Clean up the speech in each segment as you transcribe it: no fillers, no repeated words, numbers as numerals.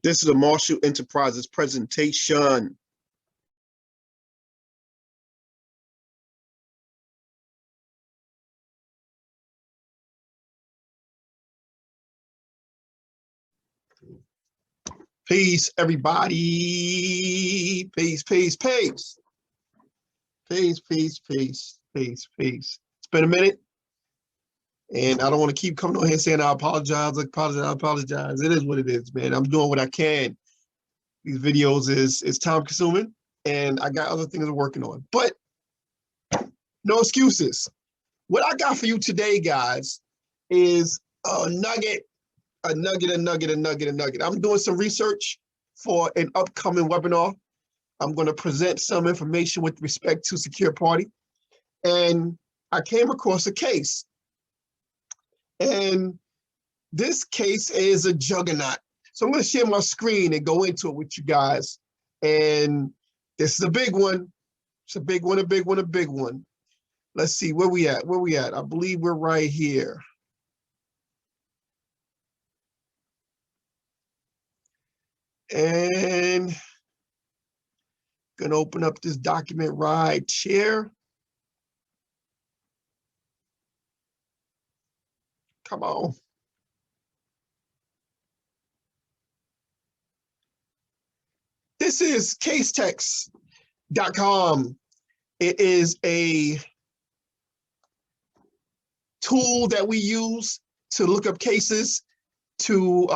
This is a Marshall Enterprises presentation. Peace, everybody. Peace, peace, peace. Peace, peace, peace, peace, peace. It's been a minute. And I don't want to keep coming on here saying I apologize, I apologize. It is what it is, man. I'm doing what I can. These videos is time consuming and I got other things I'm working on. But no excuses. What I got for you today, guys, is a nugget. I'm doing some research for an upcoming webinar. I'm going to present some information with respect to secure party. And I came across a case. And this case is a juggernaut. So I'm going to share my screen and go into it with you guys. And this is a big one. It's a big one, a big one, a big one. Let's see, where we at? Where we at? I believe we're right here. And gonna open up this document right here. Come on. This is casetext.com. It is a tool that we use to look up cases, to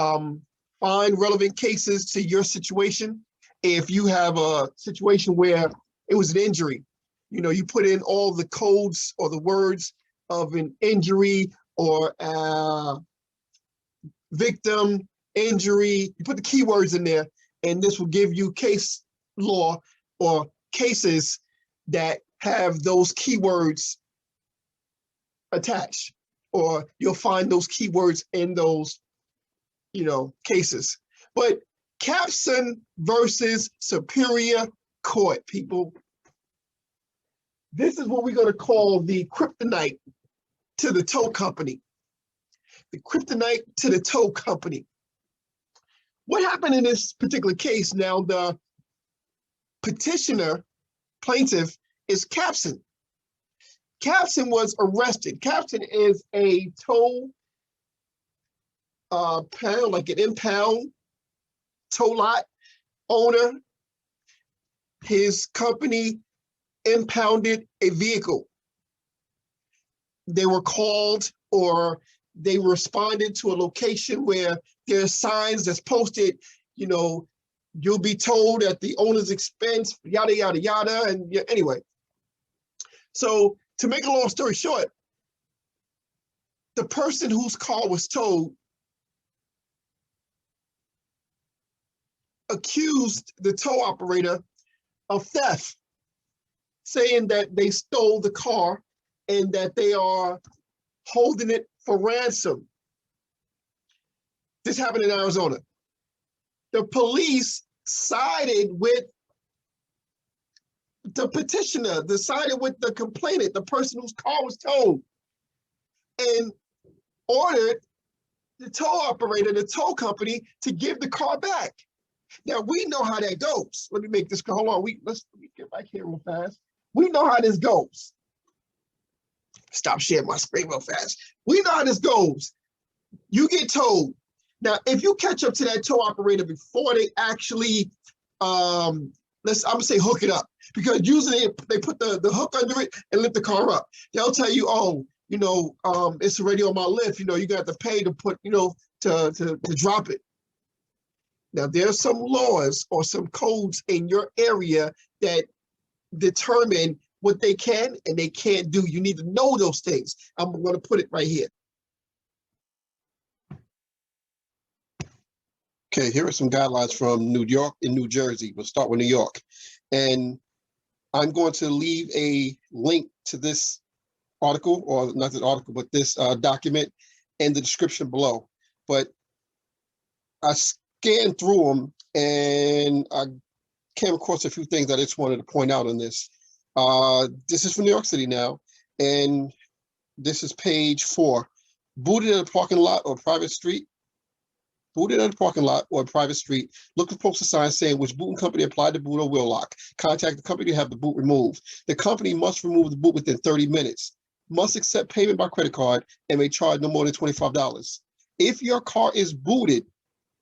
find relevant cases to your situation. If you have a situation where it was an injury, you know, you put in all the codes or the words of an injury or victim, injury, you put the keywords in there, and this will give you case law or cases that have those keywords attached, or you'll find those keywords in those, you know, cases. But CAPSON versus Superior Court, people. This is what we're going to call the kryptonite to the tow company. The kryptonite to the tow company. What happened in this particular case? Now, the petitioner, plaintiff, is CAPSON. CAPSON was arrested. CAPSON is a tow pound, like an impound tow lot owner. His company impounded a vehicle. They were called, or they responded to a location where there's signs that's posted, you know, you'll be towed at the owner's expense, yada, yada, yada. And yeah, anyway, so to make a long story short, the person whose car was towed accused the tow operator of theft, saying that they stole the car and that they are holding it for ransom. This happened in Arizona. The police sided with the petitioner, sided with the complainant, the person whose car was towed, and ordered the tow operator, the tow company, to give the car back. Now, we know how that goes. Let me make this, hold on, let me get back here real fast. We know how this goes. Stop sharing my screen real fast. We know how this goes. You get towed. Now, if you catch up to that tow operator before they actually, I'm gonna say hook it up, because usually they put the hook under it and lift the car up. They'll tell you, oh, you know, it's already on my lift, you know, you got to pay to put, you know, to drop it. Now, there's some laws or some codes in your area that determine what they can and they can't do. You need to know those things. I'm going to put it right here. Okay, here are some guidelines from New York and New Jersey. We'll start with New York. And I'm going to leave a link to this article, or not this article, but this document in the description below. But I scanned through them and I came across a few things I just wanted to point out on this. This is from New York City now, and this is page 4. Booted in a parking lot or private street. booted in a parking lot or a private street, look for post a sign saying which booting company applied the boot or wheel lock. Contact the company to have the boot removed. The company must remove the boot within 30 minutes, must accept payment by credit card, and may charge no more than $25. If your car is booted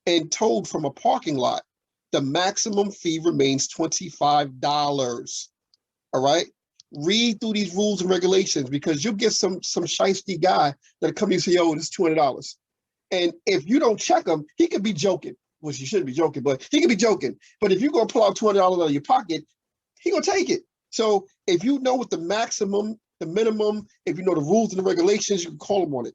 and towed from a parking lot, the maximum fee remains $25. All right? Read through these rules and regulations, because you'll get some shiesty guy that'll come and say, yo, this is $200. And if you don't check him, he could be joking. Well, you shouldn't be joking, but he could be joking. But if you're going to pull out $200 out of your pocket, he going to take it. So if you know what the maximum, the minimum, if you know the rules and the regulations, you can call him on it.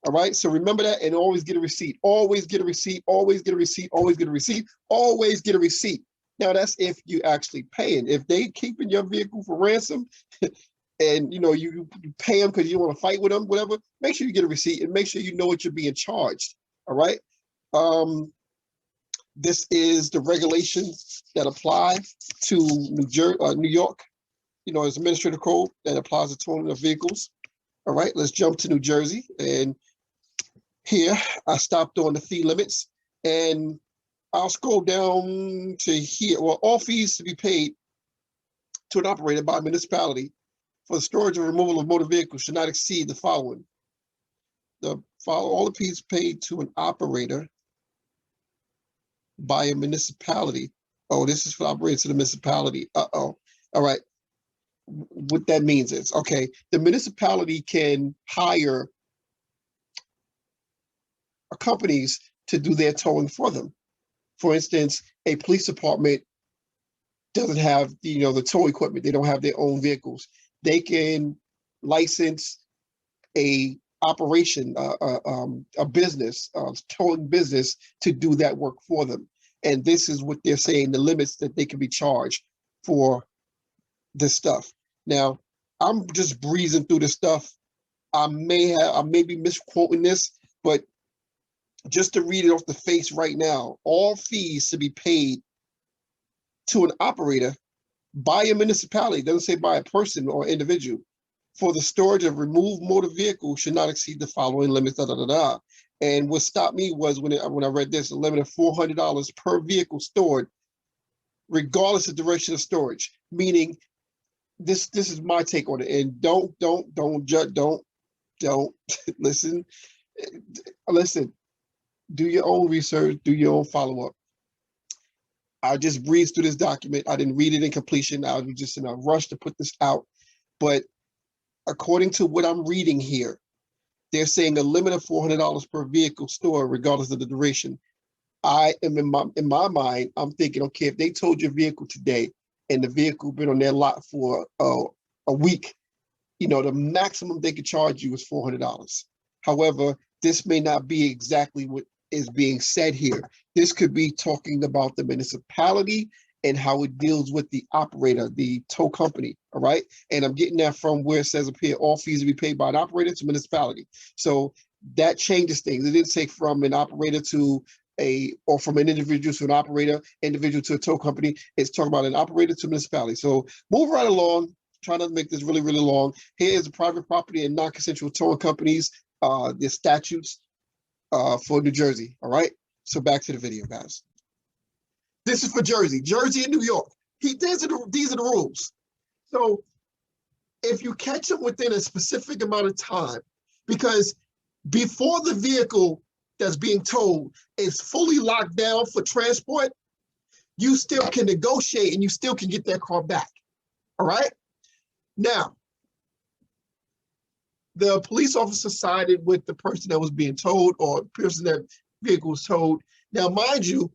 All right. So remember that, and always get a receipt. Always get a receipt. Always get a receipt. Always get a receipt. Always get a receipt. Now that's if you actually paying. If they keeping your vehicle for ransom, and you pay them because you want to fight with them, whatever, make sure you get a receipt and make sure you know what you're being charged. All right. This is the regulations that apply to New York. As administrative code that applies to towing of vehicles. All right, let's jump to New Jersey. And here I stopped on the fee limits, and I'll scroll down to here. Well, all fees to be paid to an operator by a municipality for the storage or removal of motor vehicles should not exceed the following. All the fees paid to an operator by a municipality. Oh, this is for operating to the municipality. All right. What that means is, okay, the municipality can hire companies to do their towing for them. For instance, a police department doesn't have the tow equipment. They don't have their own vehicles. They can license a operation, a business, towing business, to do that work for them. And this is what they're saying, the limits that they can be charged for this stuff. Now, I'm just breezing through this stuff. I may be misquoting this, but just to read it off the face right now, all fees to be paid to an operator by a municipality, it doesn't say by a person or individual, for the storage of removed motor vehicles should not exceed the following limits, And what stopped me was when I read this, a limit of $400 per vehicle stored, regardless of duration of storage, meaning this is my take on it. And don't listen. Do your own research, do your own follow-up. I just breezed through this document. I didn't read it in completion. I was just in a rush to put this out. But according to what I'm reading here, they're saying a limit of $400 per vehicle stored, regardless of the duration. I am in my mind, I'm thinking, okay, if they towed your vehicle today and the vehicle been on their lot for a week, the maximum they could charge you is $400. However, this may not be exactly what is being said here. This could be talking about the municipality and how it deals with the operator, the tow company, all right? And I'm getting that from where it says up here, all fees will be paid by an operator to municipality. So that changes things. It didn't say from an operator to or from an individual to an operator, individual to a tow company. It's talking about an operator to municipality. So move right along, trying not to make this really, really long. Here is the private property and non-consensual towing companies, the statutes for New Jersey, all right? So back to the video, guys. This is for Jersey and New York. These are the rules. So if you catch them within a specific amount of time, because before the vehicle that's being towed is fully locked down for transport, you still can negotiate and you still can get that car back, all right? Now, the police officer sided with the person that was being towed or the person that vehicle was towed. Now, mind you,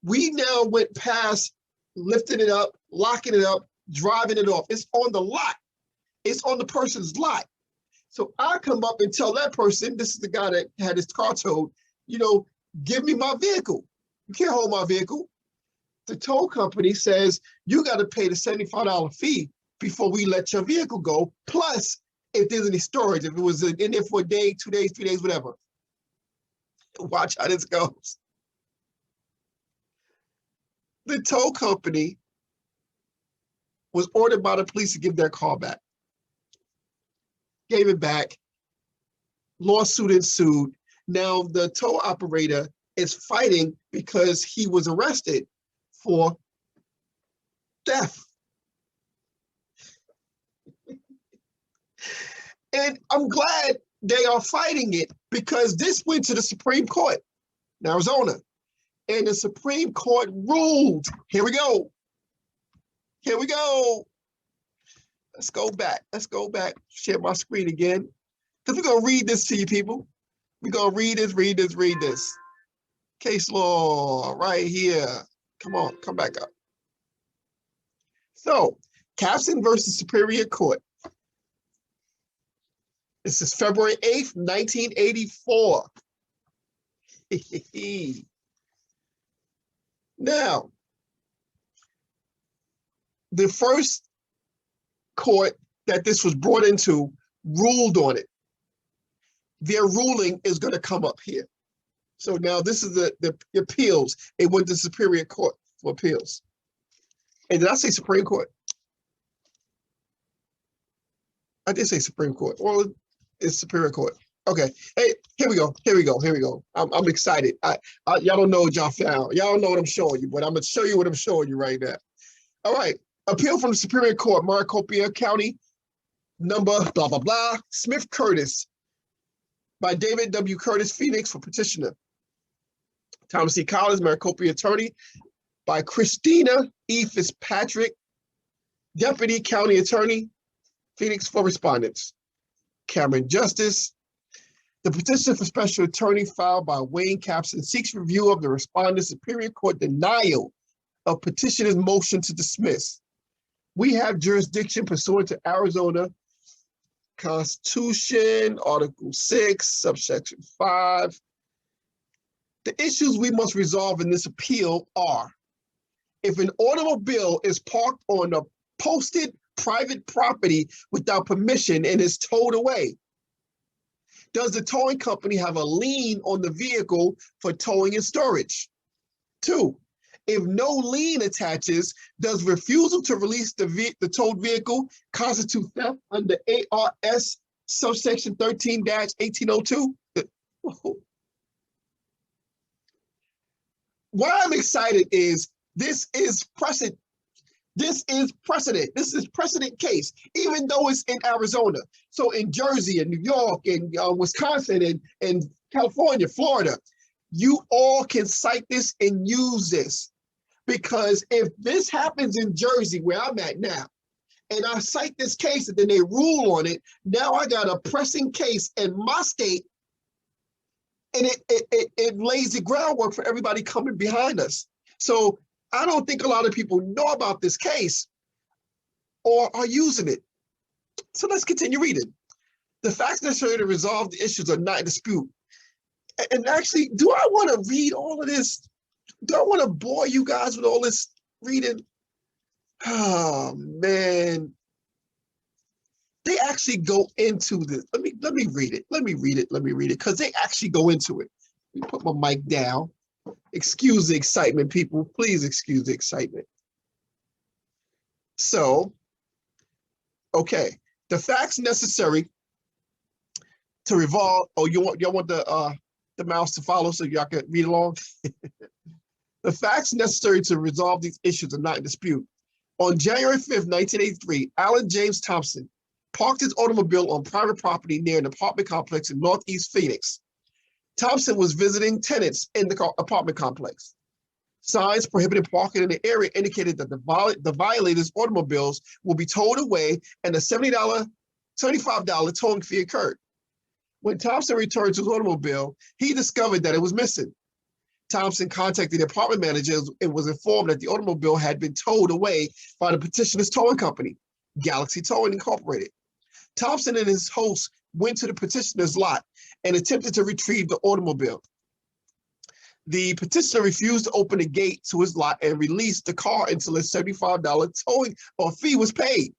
we now went past lifting it up, locking it up, driving it off. It's on the lot. It's on the person's lot. So I come up and tell that person, this is the guy that had his car towed, give me my vehicle. You can't hold my vehicle. The tow company says, you got to pay the $75 fee before we let your vehicle go. Plus, if there's any storage, if it was in there for a day, 2 days, 3 days, whatever. Watch how this goes. The tow company was ordered by the police to give their car back. Gave it back. Lawsuit ensued. Now the tow operator is fighting because he was arrested for theft. And I'm glad they are fighting it because this went to the Supreme Court in Arizona. And the Supreme Court ruled. Here we go. Here we go. Let's go back. Let's go back. Share my screen again. Because we're going to read this to you, people. We're going to read this. Case law right here. Come on, come back up. So, CAPSON versus Superior Court. This is February 8th, 1984. Now, the first court that this was brought into ruled on it. Their ruling is going to come up here. So now this is the appeals. It went to Superior Court for appeals. And did I say Supreme Court? I did say Supreme Court. Well, it's Superior Court. Okay. Hey, here we go. I'm excited. Y'all don't know what y'all found. Y'all don't know what I'm showing you, but I'm going to show you what I'm showing you right now. All right. Appeal from the Superior Court, Maricopa County, number blah, blah, blah, Smith Curtis, by David W. Curtis, Phoenix, for petitioner. Thomas C. Collins, Maricopa attorney, by Christina E. Fitzpatrick, Deputy County Attorney, Phoenix, for respondents. Cameron Justice. The petition for special attorney filed by Wayne CAPSON seeks review of the respondent's Superior Court denial of petitioner's motion to dismiss. We have jurisdiction pursuant to Arizona Constitution, Article 6, subsection 5. The issues we must resolve in this appeal are: if an automobile is parked on a posted private property without permission and is towed away, does the towing company have a lien on the vehicle for towing and storage? 2, if no lien attaches, does refusal to release the towed vehicle constitute theft under ARS subsection 13-1802? Why I'm excited is this is precedent. This is precedent case, even though it's in Arizona. So in Jersey and New York and Wisconsin and California, Florida, you all can cite this and use this. Because if this happens in Jersey, where I'm at now, and I cite this case and then they rule on it, now I got a pressing case in my state, and it lays the groundwork for everybody coming behind us. So I don't think a lot of people know about this case or are using it. So let's continue reading. The facts necessary to resolve the issues are not in dispute. And actually, do I want to read all of this? Do I want to bore you guys with all this reading? Oh, man. They actually go into this. Let me read it. Let me read it, because they actually go into it. Let me put my mic down. Excuse the excitement, people. Please excuse the excitement. So, okay. The facts necessary to revolve. Oh, y'all want the mouse to follow so y'all can read along? The facts necessary to resolve these issues are not in dispute. On January 5th, 1983, Alan James Thompson parked his automobile on private property near an apartment complex in Northeast Phoenix. Thompson was visiting tenants in the apartment complex. Signs prohibiting parking in the area indicated that the violators' automobiles will be towed away and a $75 towing fee occurred. When Thompson returned to his automobile, he discovered that it was missing. Thompson contacted the apartment manager and was informed that the automobile had been towed away by the petitioner's towing company, Galaxy Towing Incorporated. Thompson and his host went to the petitioner's lot and attempted to retrieve the automobile. The petitioner refused to open the gate to his lot and released the car until a $75 towing or fee was paid.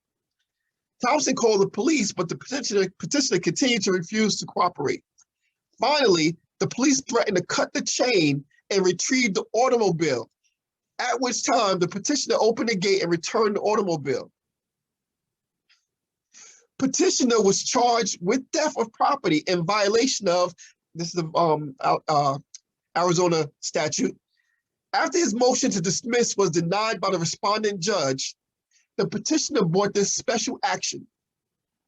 Thompson called the police, but the petitioner continued to refuse to cooperate. Finally, the police threatened to cut the chain and retrieve the automobile, at which time the petitioner opened the gate and returned the automobile. Petitioner was charged with theft of property in violation of, this is the Arizona statute. After his motion to dismiss was denied by the respondent judge, the petitioner brought this special action.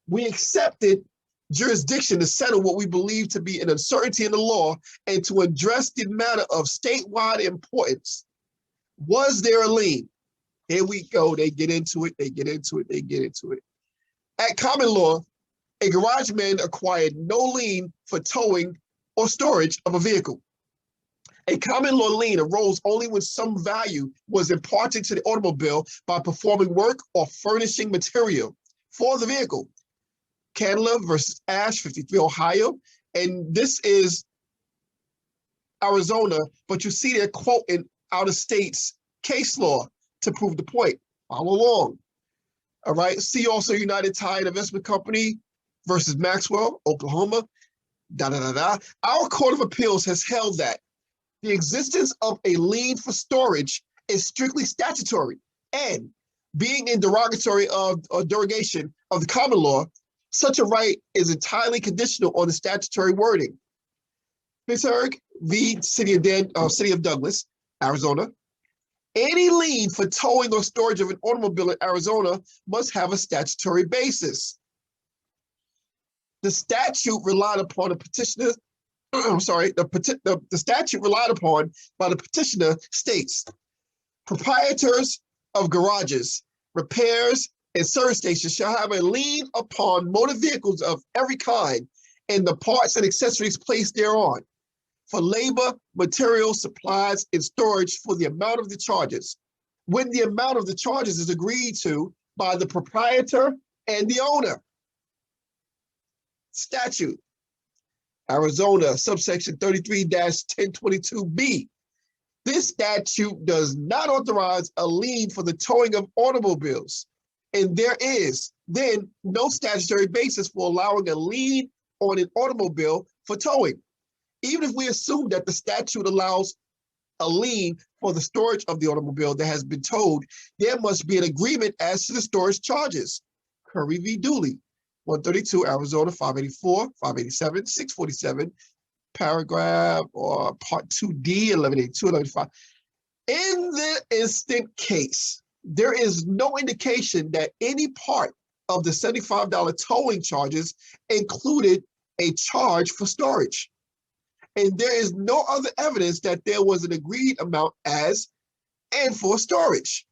We accepted jurisdiction to settle what we believe to be an uncertainty in the law and to address the matter of statewide importance. Was there a lien? Here we go. They get into it. They get into it. They get into it. At common law, a garage man acquired no lien for towing or storage of a vehicle. A common law lien arose only when some value was imparted to the automobile by performing work or furnishing material for the vehicle. Candler versus Ash, 53, Ohio. And this is Arizona, but you see they're quoting out of states case law to prove the point. Follow along. All right. See also United Tire Investment Company versus Maxwell, Oklahoma. Our Court of Appeals has held that the existence of a lien for storage is strictly statutory, and being in derogatory of or derogation of the common law, such a right is entirely conditional on the statutory wording. Pittsburgh v. City of Douglas, Arizona. Any lien for towing or storage of an automobile in Arizona must have a statutory basis. The statute relied upon the petitioner, the statute relied upon by the petitioner states, proprietors of garages, repairs, and service stations shall have a lien upon motor vehicles of every kind and the parts and accessories placed thereon for labor, materials, supplies, and storage for the amount of the charges, when the amount of the charges is agreed to by the proprietor and the owner. Statute, Arizona, subsection 33-1022B. This statute does not authorize a lien for the towing of automobiles, and there is then no statutory basis for allowing a lien on an automobile for towing. Even if we assume that the statute allows a lien for the storage of the automobile that has been towed, there must be an agreement as to the storage charges. Curry v. Dooley, 132, Arizona, 584, 587, 647, paragraph or part 2D, 1182, 1185. In the instant case, there is no indication that any part of the $75 towing charges included a charge for storage. And there is no other evidence that there was an agreed amount as and for storage.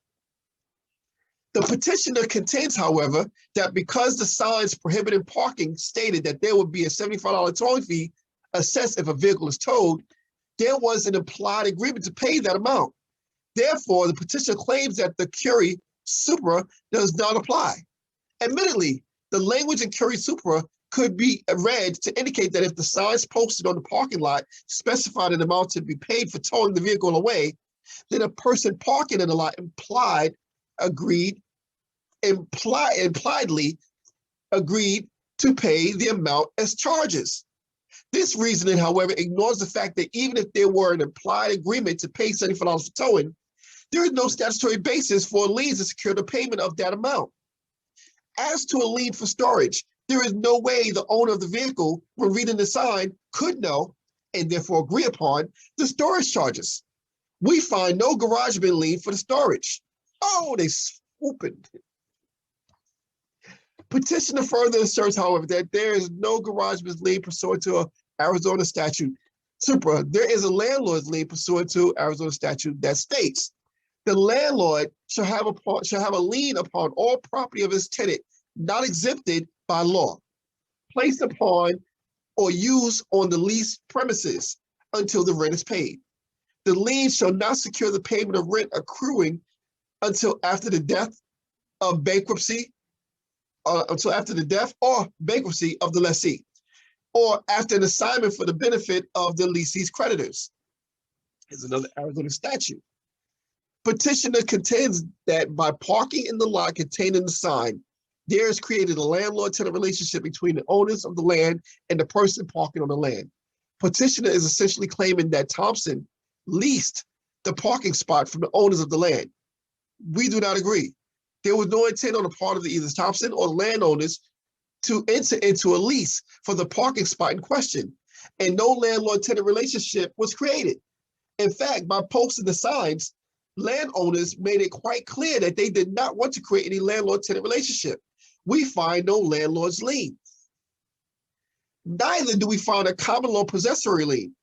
The petitioner contends, however, that because the signs prohibiting parking stated that there would be a $75 towing fee assessed if a vehicle is towed, there was an implied agreement to pay that amount. Therefore, the petitioner claims that the Curie Supra does not apply. Admittedly, the language in Curie Supra could be read to indicate that if the signs posted on the parking lot specified an amount to be paid for towing the vehicle away, then a person parking in the lot impliedly agreed to pay the amount as charges. This reasoning, however, ignores the fact that even if there were an implied agreement to pay $75 for towing, there is no statutory basis for a lien to secure the payment of that amount. As to a lien for storage, there is no way the owner of the vehicle, when reading the sign, could know and therefore agree upon the storage charges. We find no garageman lien for the storage. Oh, they swooping. Petitioner further asserts, however, that there is no garageman's lien pursuant to an Arizona statute. Supra, there is a landlord's lien pursuant to Arizona statute that states the landlord shall have a lien upon all property of his tenant not exempted by law, placed upon or used on the leased premises until the rent is paid. The lien shall not secure the payment of rent accruing until after the death of bankruptcy, until after the death or bankruptcy of the lessee, or after an assignment for the benefit of the lessee's creditors. Here's another Arizona statute. Petitioner contends that by parking in the lot contained in the sign, there is created a landlord-tenant relationship between the owners of the land and the person parking on the land. Petitioner is essentially claiming that Thompson leased the parking spot from the owners of the land. We do not agree. There was no intent on the part of either Thompson or the landowners to enter into a lease for the parking spot in question, and no landlord-tenant relationship was created. In fact, by posting the signs, landowners made it quite clear that they did not want to create any landlord-tenant relationship. We find no landlord's lien. Neither do we find a common law possessory lien.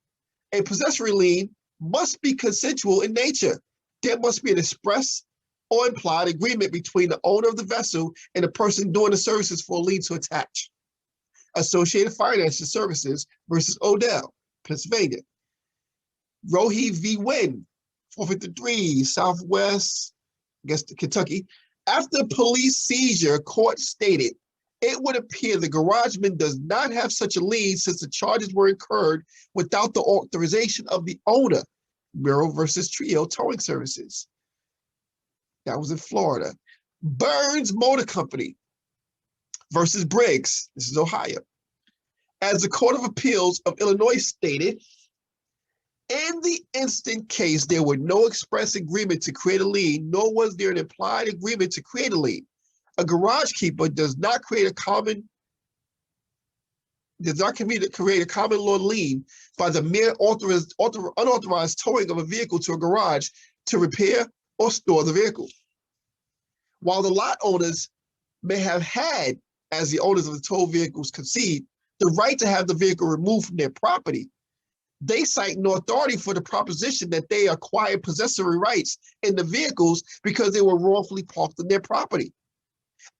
A possessory lien must be consensual in nature. There must be an express or implied agreement between the owner of the vessel and the person doing the services for a lien to attach. Associated Financial Services versus Odell, Pennsylvania. Rohe v. Wynn, 453 Southwest, I guess, Kentucky. After police seizure, court stated, it would appear the garageman does not have such a lien since the charges were incurred without the authorization of the owner. Murrow versus Trio Towing Services. That was in Florida. Burns Motor Company versus Briggs. This is Ohio. As the Court of Appeals of Illinois stated, in the instant case, there were no express agreement to create a lien, nor was there an implied agreement to create a lien. A garage keeper does not create a common law lien by the mere unauthorized towing of a vehicle to a garage to repair or store the vehicle. While the lot owners may have had, as the owners of the towed vehicles concede, the right to have the vehicle removed from their property, they cite no authority for the proposition that they acquired possessory rights in the vehicles because they were wrongfully parked on their property.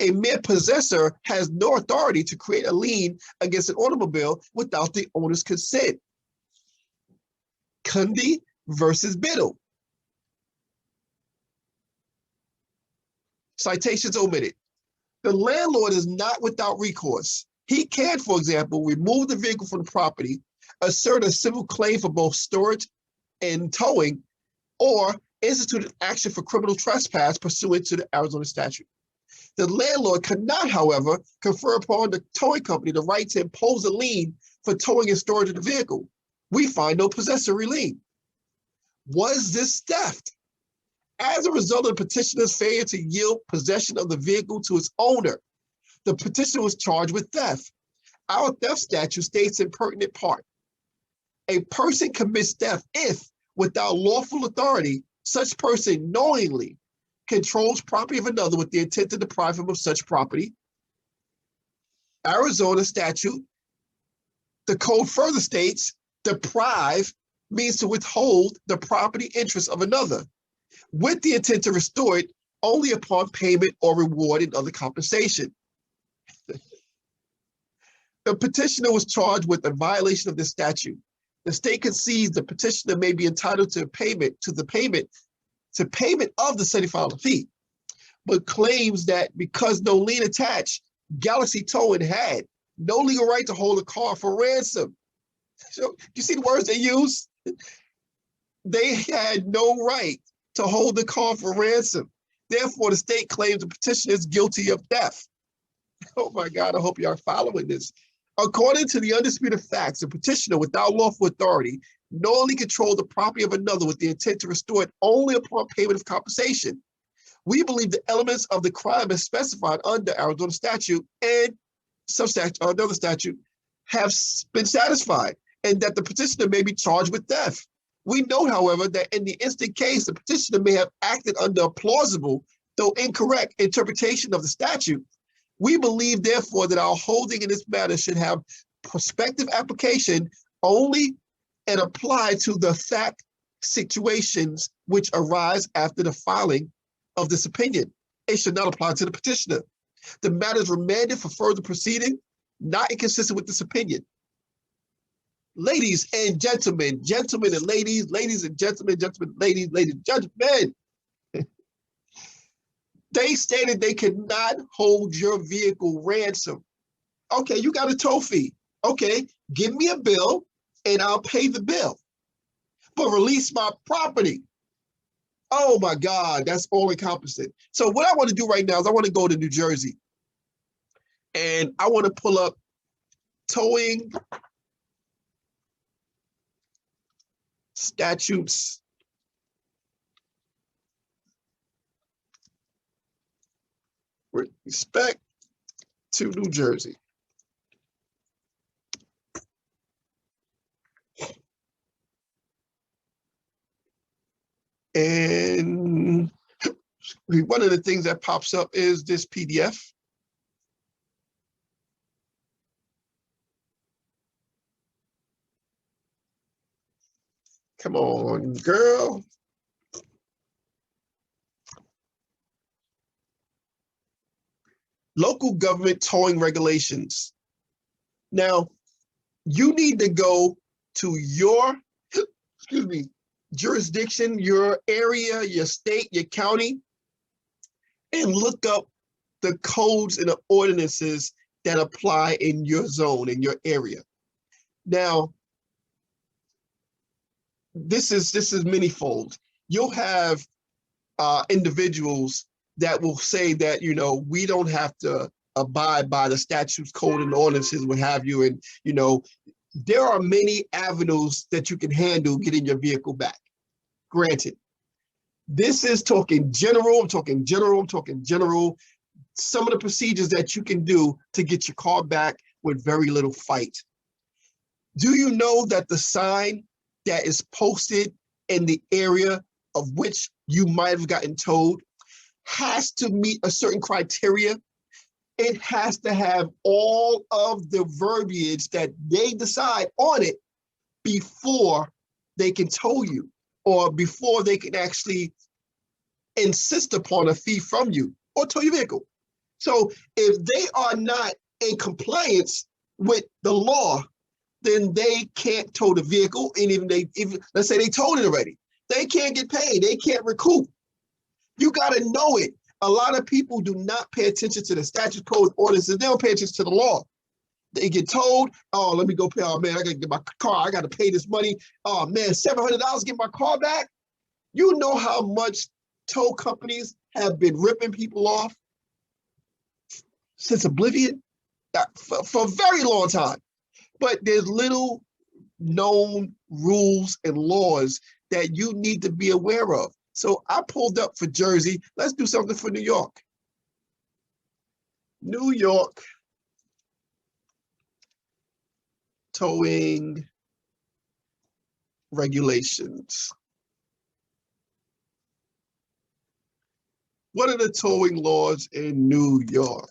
A mere possessor has no authority to create a lien against an automobile without the owner's consent. Cundy versus Biddle. Citations omitted. The landlord is not without recourse. He can, for example, remove the vehicle from the property, assert a civil claim for both storage and towing, or institute an action for criminal trespass pursuant to the Arizona statute. The landlord cannot, however, confer upon the towing company the right to impose a lien for towing and storage of the vehicle. We find no possessory lien. Was this theft? As a result of the petitioner's failure to yield possession of the vehicle to its owner, the petitioner was charged with theft. Our theft statute states in pertinent part, a person commits theft if, without lawful authority, such person knowingly controls property of another with the intent to deprive him of such property. Arizona statute, the code further states, deprive means to withhold the property interest of another with the intent to restore it only upon payment or reward and other compensation. The petitioner was charged with a violation of this statute. The state concedes the petitioner may be entitled to payment of the $75 fee, but claims that because no lien attached, Galaxy Towing had no legal right to hold a car for ransom. So you see the words they use? They had no right to hold the car for ransom. Therefore, the state claims the petitioner is guilty of theft. Oh my God, I hope you are following this. According to the undisputed facts, the petitioner, without lawful authority, knowingly controlled the property of another with the intent to restore it only upon payment of compensation. We believe the elements of the crime as specified under Arizona statute and another statute have been satisfied, and that the petitioner may be charged with theft. We note, however, that in the instant case, the petitioner may have acted under a plausible, though incorrect, interpretation of the statute. We believe, therefore, that our holding in this matter should have prospective application only and apply to the fact situations which arise after the filing of this opinion. It should not apply to the petitioner. The matter is remanded for further proceeding, not inconsistent with this opinion. Ladies and gentlemen, gentlemen and ladies, ladies and gentlemen, gentlemen, ladies, ladies and gentlemen, they stated they could not hold your vehicle ransom. Okay, you got a tow fee. Okay, give me a bill and I'll pay the bill, but release my property. Oh my God, that's all encompassing. So what I want to do right now is I want to go to New Jersey and I want to pull up towing statutes with respect to New Jersey. And one of the things that pops up is this PDF. Come on, girl. Local government towing regulations. Now, you need to go to your, excuse me, jurisdiction, your area, your state, your county, and look up the codes and the ordinances that apply in your zone, in your area. Now, this is manyfold. You'll have individuals that will say that, you know, we don't have to abide by the statutes, code, and ordinances, what have you. And, you know, there are many avenues that you can handle getting your vehicle back. Granted, this is talking general, I'm talking general. Some of the procedures that you can do to get your car back with very little fight. Do you know that the sign that is posted in the area of which you might have gotten towed has to meet a certain criteria? It has to have all of the verbiage that they decide on it before they can tow you, or before they can actually insist upon a fee from you or tow your vehicle. So if they are not in compliance with the law, then they can't tow the vehicle. And even let's say they towed it already, they can't get paid. They can't recoup. You got to know it. A lot of people do not pay attention to the statute, code, ordinances. They don't pay attention to the law. They get told, oh, let me go pay. Oh, man, I got to get my car. I got to pay this money. Oh, man, $700 to get my car back. You know how much tow companies have been ripping people off since oblivion? For a very long time. But there's little known rules and laws that you need to be aware of. So I pulled up for Jersey. Let's do something for New York. New York towing regulations. What are the towing laws in New York?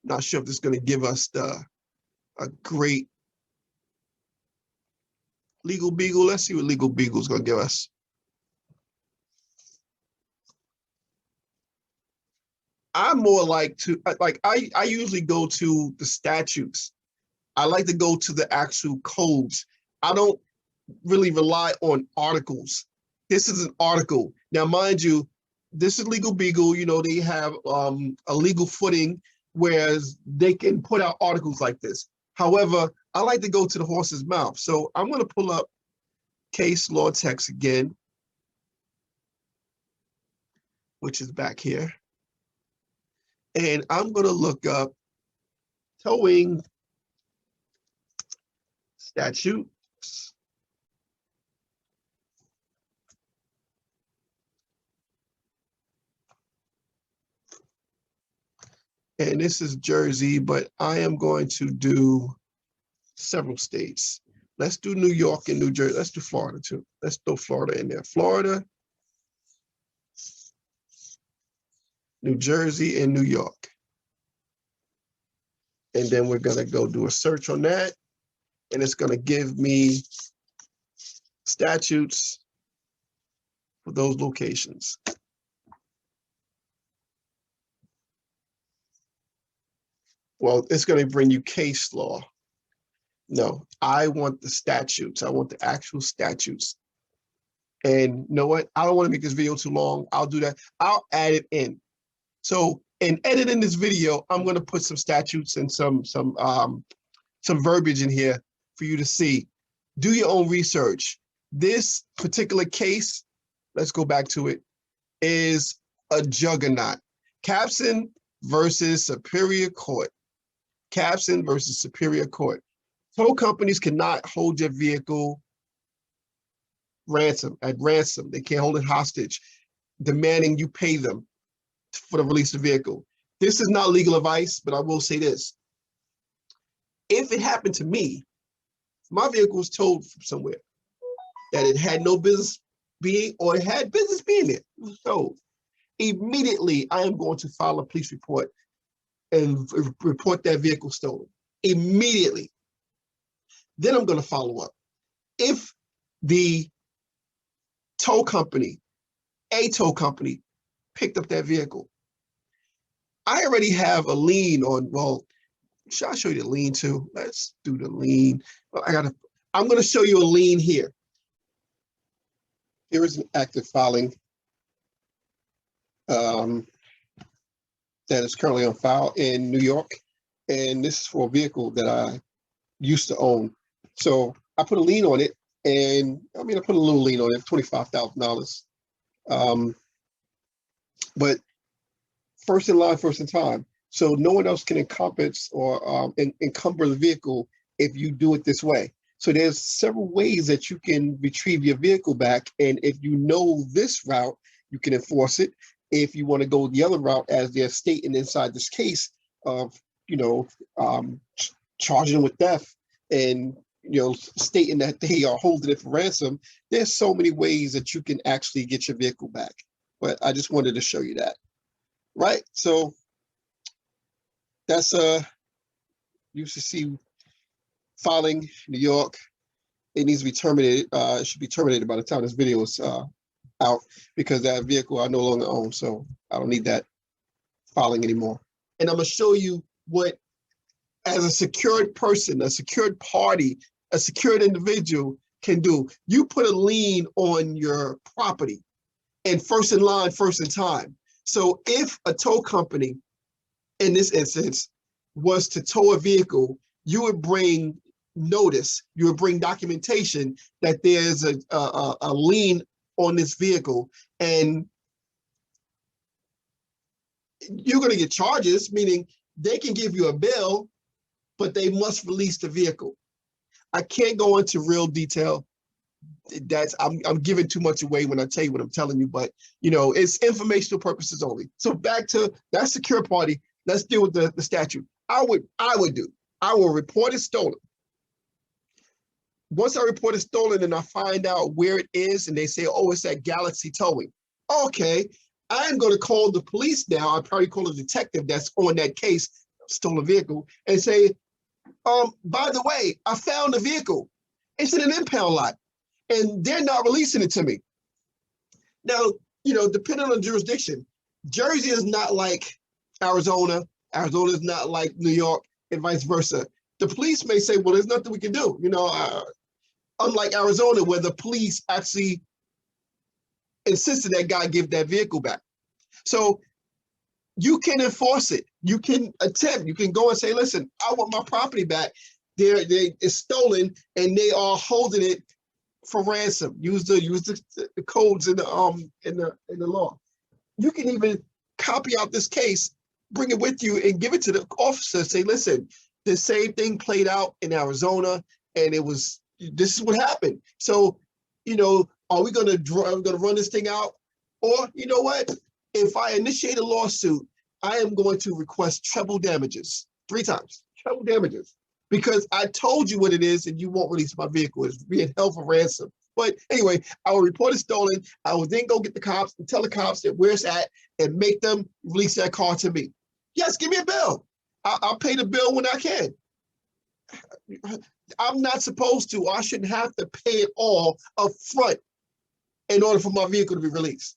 Not sure if this is going to give us a great legal beagle. Let's see what legal beagle is going to give us. I'm more like I usually go to the statutes. I like to go to the actual codes. I don't really rely on articles. This is an article. Now, mind you, this is legal beagle. You know, they have a legal footing, whereas they can put out articles like this. However, I like to go to the horse's mouth. So I'm going to pull up case law text again, which is back here. And I'm going to look up towing statutes. And this is Jersey, but I am going to do several states. Let's do New York and New Jersey. Let's do Florida too. Let's throw Florida in there. Florida, New Jersey, and New York. And then we're gonna go do a search on that. And it's gonna give me statutes for those locations. Well, it's gonna bring you case law. No, I want the statutes. I want the actual statutes. And you know what? I don't want to make this video too long. I'll do that. I'll add it in. So in editing this video, I'm going to put some statutes and some verbiage in here for you to see. Do your own research. This particular case, let's go back to it, is a juggernaut. CAPSON versus Superior Court. CAPSON versus Superior Court. Tow companies cannot hold your vehicle at ransom. They can't hold it hostage, demanding you pay them for the release of the vehicle. This is not legal advice, but I will say this. If it happened to me, my vehicle was towed from somewhere. that it had no business being, or it had business being there. So immediately I am going to file a police report and report that vehicle stolen. Immediately. Then I'm going to follow up. If the tow company, a tow company, picked up that vehicle, I already have a lien on, well, should I show you the lien too? Let's do the lien. Well, I'm going to show you a lien here. Here is an active filing that is currently on file in New York. And this is for a vehicle that I used to own. So I put a lien on it, and I mean, I put a little lien on it, $25,000. But first in line, first in time. So no one else can encompass or encumber the vehicle if you do it this way. So there's several ways that you can retrieve your vehicle back. And if you know this route, you can enforce it. If you want to go the other route, as they're stating inside this case of, charging them with theft and, stating that they are holding it for ransom, there's so many ways that you can actually get your vehicle back. But I just wanted to show you that. Right. So that's UCC filing, New York. It needs to be terminated. It should be terminated by the time this video is out, because that vehicle I no longer own. So I don't need that filing anymore. And I'm going to show you what, as a secured person, a secured party, a secured individual can do. You put a lien on your property, and first in line, first in time. So if a tow company, in this instance, was to tow a vehicle, you would bring notice, you would bring documentation that there's a lien on this vehicle, and you're going to get charges, meaning they can give you a bill, but they must release the vehicle. I can't go into real detail. I'm giving too much away when I tell you what I'm telling you, but it's informational purposes only. So back to that secure party. Let's deal with the statute. I will report it stolen. Once I report it stolen and I find out where it is, and they say, oh, it's at Galaxy Towing. Okay, I'm going to call the police now. I'll probably call a detective that's on that case, stolen vehicle, and say, by the way, I found the vehicle. It's in an impound lot, and they're not releasing it to me. Now, depending on jurisdiction, Jersey is not like Arizona. Arizona is not like New York, and vice versa. The police may say, well, there's nothing we can do. Unlike Arizona, where the police actually insisted that guy give that vehicle back. So you can enforce it. You can attempt. You can go and say, listen, I want my property back. It's stolen, and they are holding it for ransom. Use the codes in the law. You can even copy out this case, bring it with you, and give it to the officer. Say, listen, the same thing played out in Arizona, and this is what happened. So, are we gonna run this thing out? Or you know what? If I initiate a lawsuit, I am going to request treble damages, 3 times, treble damages, because I told you what it is and you won't release my vehicle. It's being held for ransom. But anyway, I will report it stolen. I will then go get the cops and tell the cops that where it's at and make them release that car to me. Yes, give me a bill. I'll pay the bill when I can. I'm not supposed to. I shouldn't have to pay it all up front in order for my vehicle to be released.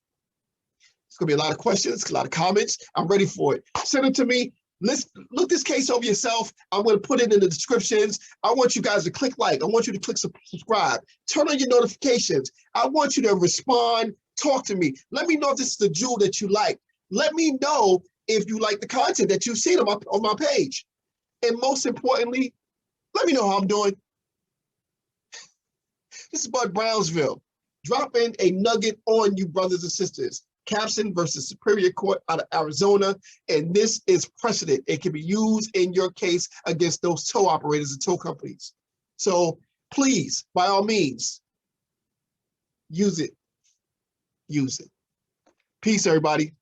It's going to be a lot of questions, a lot of comments. I'm ready for it. Send it to me. Let's look this case over yourself. I'm going to put it in the descriptions. I want you guys to click like. I want you to click subscribe. Turn on your notifications. I want you to respond. Talk to me. Let me know if this is the jewel that you like. Let me know if you like the content that you've seen on my page. And most importantly, let me know how I'm doing. This is Bud-Brownsville, dropping a nugget on you, brothers and sisters. CAPSON versus Superior Court out of Arizona, and this is precedent. It can be used in your case against those tow operators and tow companies. So please, by all means, use it. Use it. Peace, everybody.